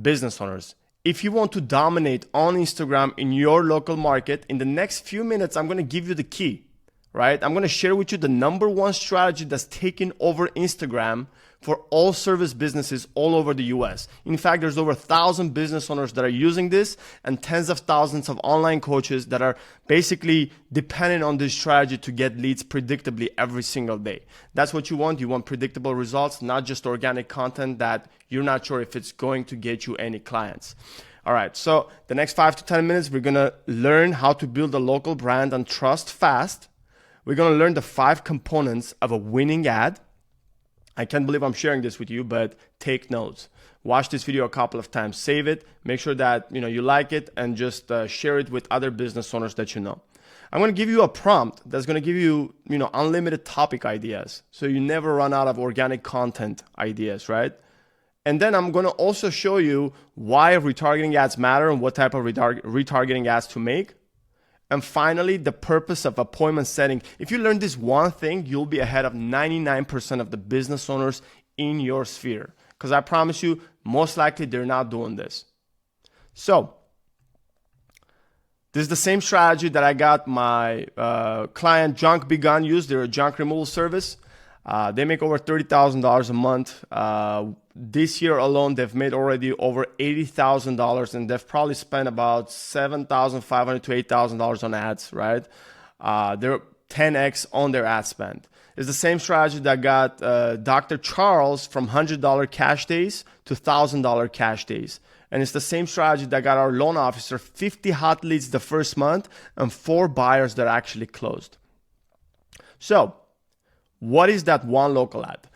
business owners. If you want to dominate on Instagram in your local market, in the next few minutes, I'm going to give you the key, right? I'm going to share with you the number one strategy that's taken over Instagram for all service businesses all over the US. In fact, there's over 1,000 business owners that are using this and tens of thousands of online coaches that are basically dependent on this strategy to get leads predictably every single day. That's what you want. You want predictable results, not just organic content that you're not sure if it's going to get you any clients. All right, so the next 5 to 10 minutes, we're gonna learn how to build a local brand and trust fast. We're gonna learn the 5 components of a winning ad. I can't believe I'm sharing this with you, but take notes. Watch this video a couple of times, save it, make sure that you like it, and just share it with other business owners that you know. I'm going to give you a prompt that's going to give you, unlimited topic ideas, so you never run out of organic content ideas, right? And then I'm going to also show you why retargeting ads matter and what type of retargeting ads to make. And finally, the purpose of appointment setting. If you learn this one thing, you'll be ahead of 99% of the business owners in your sphere. Because I promise you, most likely they're not doing this. So, this is the same strategy that I got my client Junk Begun use. They're a junk removal service. They make over $30,000 a month. This year alone, they've made already over $80,000, and they've probably spent about $7,500 to $8,000 on ads, right? They're 10x on their ad spend. It's the same strategy that got Dr. Charles from $100 cash days to $1,000 cash days. And it's the same strategy that got our loan officer 50 hot leads the first month and 4 buyers that actually closed. So, what is that one local ad?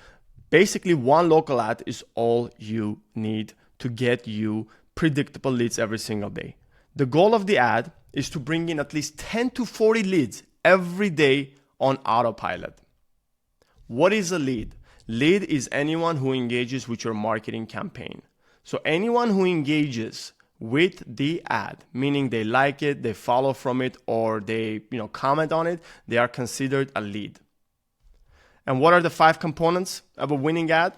Basically, one local ad is all you need to get you predictable leads every single day. The goal of the ad is to bring in at least 10 to 40 leads every day on autopilot. What is a lead? Lead is anyone who engages with your marketing campaign. So anyone who engages with the ad, meaning they like it, they follow from it, or they comment on it, they are considered a lead. And what are the 5 components of a winning ad?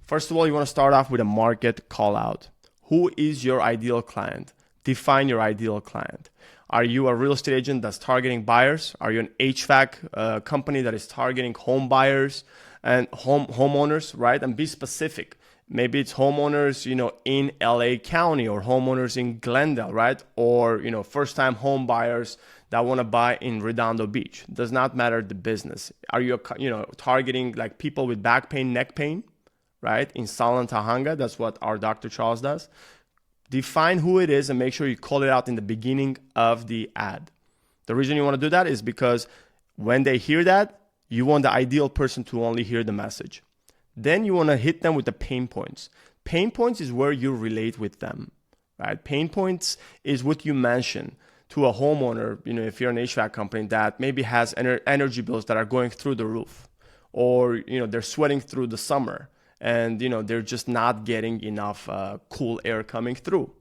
First of all, you want to start off with a market call out. Who is your ideal client? Define your ideal client. Are you a real estate agent that's targeting buyers? Are you an HVAC company that is targeting home buyers and homeowners, right? And be specific. Maybe it's homeowners, in LA County, or homeowners in Glendale, right? Or, first-time home buyers that want to buy in Redondo Beach. Does not matter the business. Are you, targeting like people with back pain, neck pain, right? In Salon, Tahanga, that's what our Dr. Charles does. Define who it is and make sure you call it out in the beginning of the ad. The reason you want to do that is because when they hear that, you want the ideal person to only hear the message. Then you want to hit them with the pain points. Pain points is where you relate with them, right? Pain points is what you mention to a homeowner, if you're an HVAC company that maybe has energy bills that are going through the roof, or, they're sweating through the summer and, they're just not getting enough cool air coming through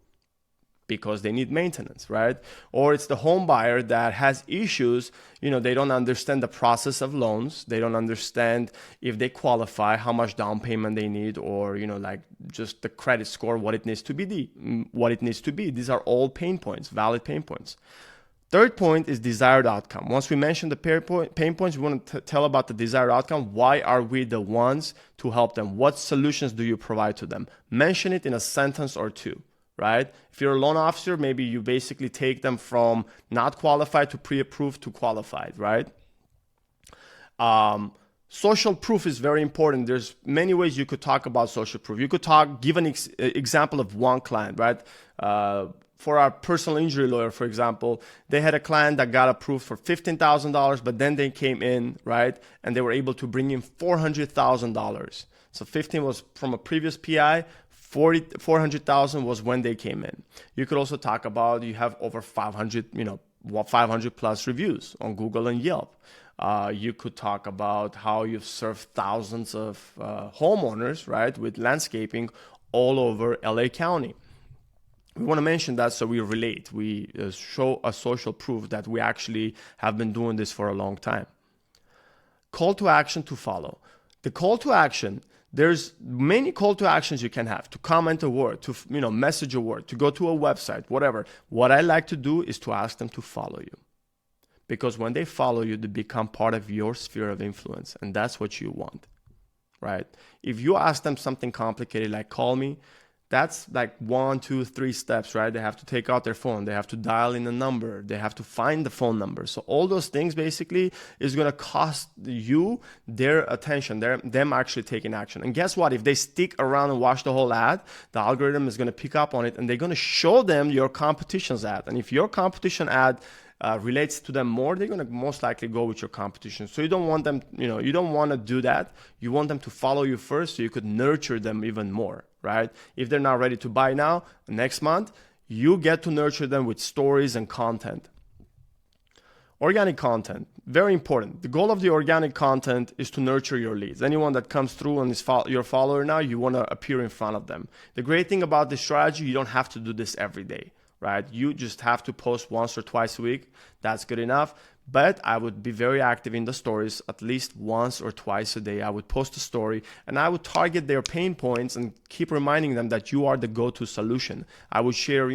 because they need maintenance, right? Or it's the home buyer that has issues, they don't understand the process of loans. They don't understand if they qualify, how much down payment they need, or, just the credit score, what it needs to be. These are all pain points, valid pain points. Third point is desired outcome. Once we mention the pain points, we want to tell about the desired outcome. Why are we the ones to help them? What solutions do you provide to them? Mention it in a sentence or two. Right? If you're a loan officer, maybe you basically take them from not qualified to pre-approved to qualified, right? Social proof is very important. There's many ways you could talk about social proof. You could give an example of one client, right? For our personal injury lawyer, for example, they had a client that got approved for $15,000, but then they came in, right? And they were able to bring in $400,000. So 15 was from a previous PI, 400,000 was when they came in. You could also talk about you have over 500 plus reviews on Google and Yelp. You could talk about how you've served thousands of homeowners, right, with landscaping all over LA County. We want to mention that so we relate. We show a social proof that we actually have been doing this for a long time. Call to action to follow. The call to action There's many call to actions you can have: to comment a word, to message a word, to go to a website, whatever. What I like to do is to ask them to follow you, because when they follow you, they become part of your sphere of influence, and that's what you want, right? If you ask them something complicated like call me, that's like 1, 2, 3 steps, right? They have to take out their phone, they have to dial in a number, they have to find the phone number. So all those things basically is going to cost you their attention, them actually taking action. And guess what? If they stick around and watch the whole ad, the algorithm is going to pick up on it, and they're going to show them your competition's ad. And if your competition ad relates to them more, they're going to most likely go with your competition. So you don't want them, you don't want to do that. You want them to follow you first so you could nurture them even more, right? If they're not ready to buy now, next month, you get to nurture them with stories and content. Organic content, very important. The goal of the organic content is to nurture your leads. Anyone that comes through and is your follower now, you want to appear in front of them. The great thing about this strategy, you don't have to do this every day, right? You just have to post once or twice a week. That's good enough. But I would be very active in the stories at least once or twice a day. I would post a story and I would target their pain points and keep reminding them that you are the go-to solution. I would share,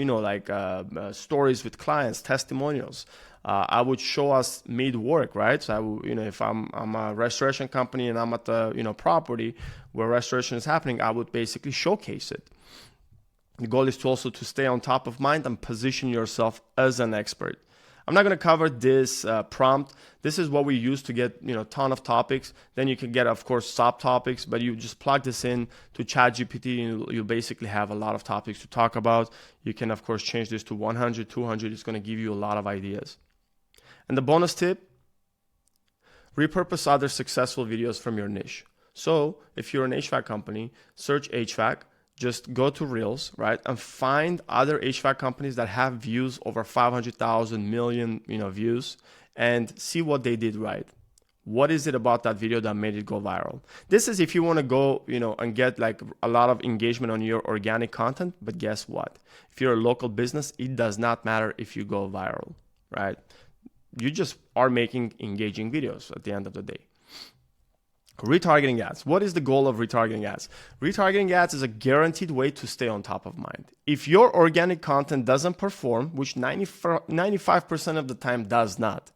stories with clients, testimonials. I would show us mid-work, right? So I would, if I'm a restoration company and I'm at the, property where restoration is happening, I would basically showcase it. The goal is to also to stay on top of mind and position yourself as an expert. I'm not going to cover this prompt. This is what we use to get, a ton of topics. Then you can get, of course, subtopics, but you just plug this in to ChatGPT and you basically have a lot of topics to talk about. You can, of course, change this to 100, 200. It's going to give you a lot of ideas. And the bonus tip, repurpose other successful videos from your niche. So if you're an HVAC company, search HVAC. Just go to Reels, right, and find other HVAC companies that have views over 500,000 million, views, and see what they did right. What is it about that video that made it go viral? This is if you want to go, and get like a lot of engagement on your organic content. But guess what? If you're a local business, it does not matter if you go viral, right? You just are making engaging videos at the end of the day. Retargeting ads. What is the goal of retargeting ads? Retargeting ads is a guaranteed way to stay on top of mind. If your organic content doesn't perform, which 95% of the time does not,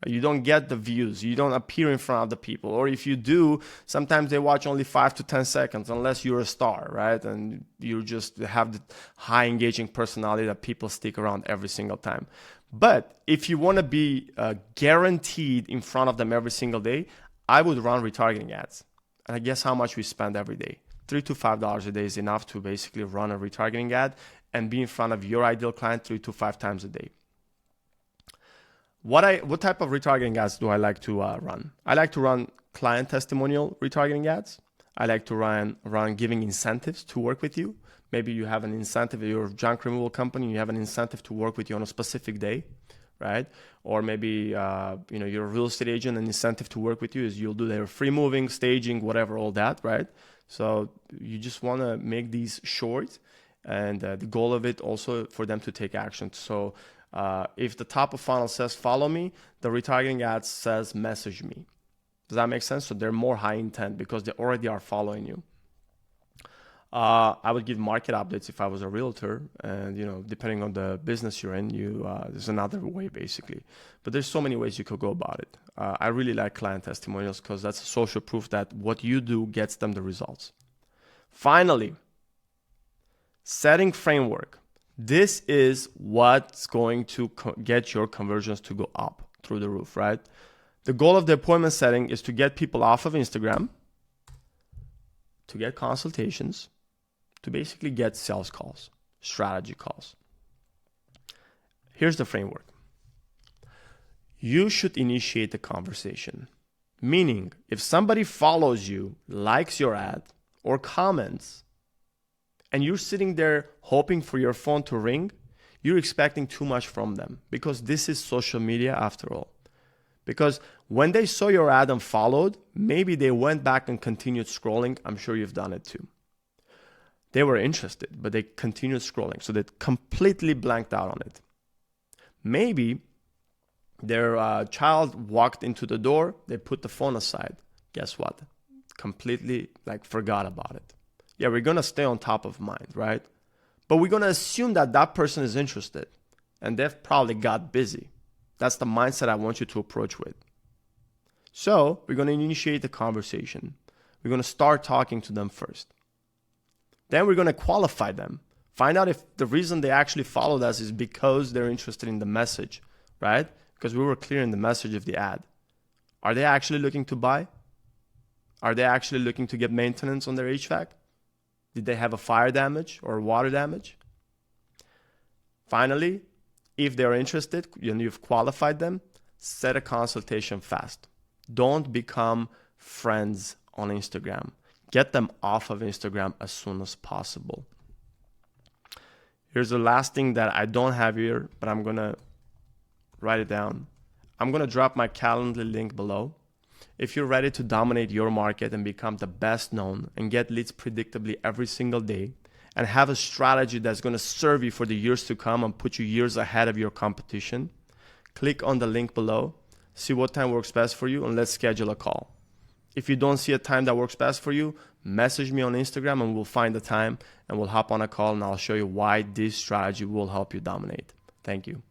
you don't get the views, you don't appear in front of the people, or if you do, sometimes they watch only 5 to 10 seconds unless you're a star, right? And you just have the high engaging personality that people stick around every single time. But if you want to be guaranteed in front of them every single day, I would run retargeting ads. And I guess how much we spend every day. $3 to $5 a day is enough to basically run a retargeting ad and be in front of your ideal client 3 to 5 times a day. What type of retargeting ads do I like to run? I like to run client testimonial retargeting ads. I like to run giving incentives to work with you. Maybe you have an incentive, you're a junk removal company, you have an incentive to work with you on a specific day, right? Or maybe you're a real estate agent, and incentive to work with you is you'll do their free moving, staging, whatever, all that, right? So you just want to make these short, and the goal of it also for them to take action. So if the top of funnel says follow me, the retargeting ad says message me. Does that make sense? So they're more high intent because they already are following you. I would give market updates if I was a realtor, and depending on the business you're in, there's another way basically. But there's so many ways you could go about it. I really like client testimonials because that's social proof that what you do gets them the results. Finally, setting framework. This is what's going to get your conversions to go up through the roof, right? The goal of the appointment setting is to get people off of Instagram, to get consultations, to basically get sales calls, strategy calls. Here's the framework. You should initiate the conversation. Meaning, if somebody follows you, likes your ad, or comments, and you're sitting there hoping for your phone to ring, you're expecting too much from them, because this is social media after all. Because when they saw your ad and followed, maybe they went back and continued scrolling. I'm sure you've done it too. They were interested, but they continued scrolling. So they completely blanked out on it. Maybe their child walked into the door. They put the phone aside. Guess what? completely like forgot about it. Yeah, we're going to stay on top of mind, right? But we're going to assume that that person is interested and they've probably got busy. That's the mindset I want you to approach with. So we're going to initiate the conversation. We're going to start talking to them first. Then we're going to qualify them. Find out if the reason they actually followed us is because they're interested in the message, right? Because we were clear in the message of the ad. Are they actually looking to buy? Are they actually looking to get maintenance on their HVAC? Did they have a fire damage or water damage? Finally, if they're interested and you've qualified them, set a consultation fast. Don't become friends on Instagram. Get them off of Instagram as soon as possible. Here's the last thing that I don't have here, but I'm going to write it down. I'm going to drop my Calendly link below. If you're ready to dominate your market and become the best known and get leads predictably every single day and have a strategy that's going to serve you for the years to come and put you years ahead of your competition, click on the link below, see what time works best for you, and let's schedule a call. If you don't see a time that works best for you, message me on Instagram and we'll find the time and we'll hop on a call and I'll show you why this strategy will help you dominate. Thank you.